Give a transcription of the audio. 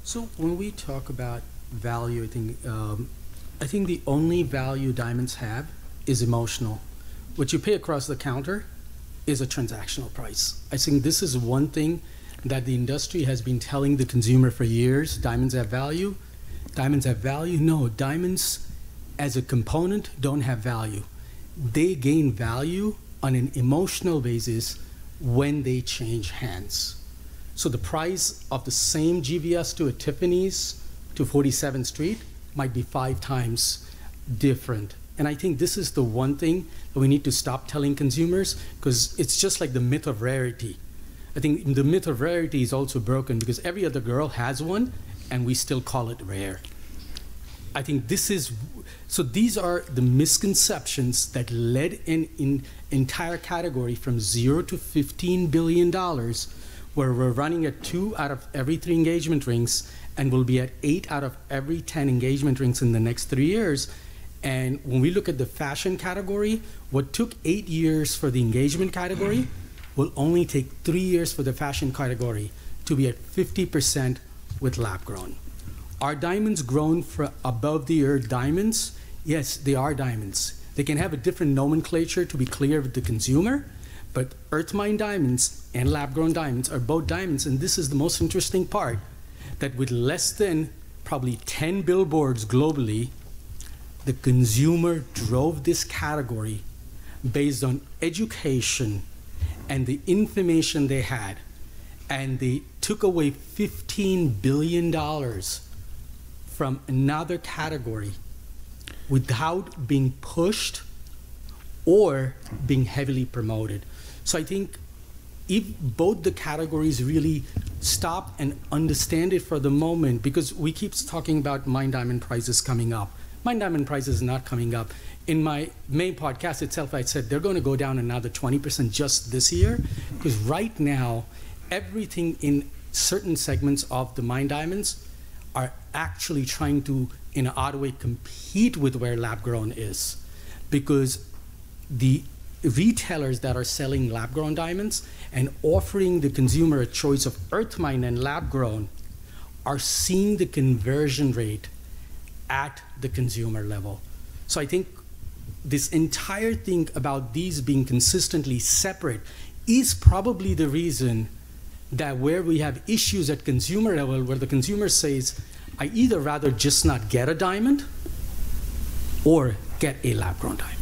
So when we talk about value, I think the only value diamonds have is emotional. What you pay across the counter is a transactional price. I think this is one thing that the industry has been telling the consumer for years. Diamonds have value. Diamonds have value. No, diamonds as a component don't have value. They gain value on an emotional basis when they change hands. So the price of the same GVS to a Tiffany's to 47th Street might be 5 times different. And I think this is the one thing that we need to stop telling consumers, because it's just like the myth of rarity. I think the myth of rarity is also broken because every other girl has one and we still call it rare. I think so these are the misconceptions that led an entire category from 0 to $15 billion, where we're running at 2 out of every 3 engagement rings and will be at 8 out of every 10 engagement rings in the next 3 years. And when we look at the fashion category, what took 8 years for the engagement category will only take 3 years for the fashion category to be at 50% with lab grown. Are diamonds grown for above the earth diamonds? Yes, they are diamonds. They can have a different nomenclature to be clear with the consumer, but earth mine diamonds and lab grown diamonds are both diamonds. And this is the most interesting part, that with less than probably 10 billboards globally, the consumer drove this category based on education and the information they had, and they took away $15 billion from another category without being pushed or being heavily promoted. So I think if both the categories really stop and understand it for the moment, because we keep talking about mine diamond prices coming up. Mine diamond price is not coming up. In my main podcast itself, I said they're going to go down another 20% just this year, because right now, everything in certain segments of the mine diamonds are actually trying to, in an odd way, compete with where lab grown is, because the retailers that are selling lab grown diamonds and offering the consumer a choice of earth mine and lab grown are seeing the conversion rate at the consumer level. So I think this entire thing about these being consistently separate is probably the reason that where we have issues at consumer level, where the consumer says, I either rather just not get a diamond or get a lab grown diamond.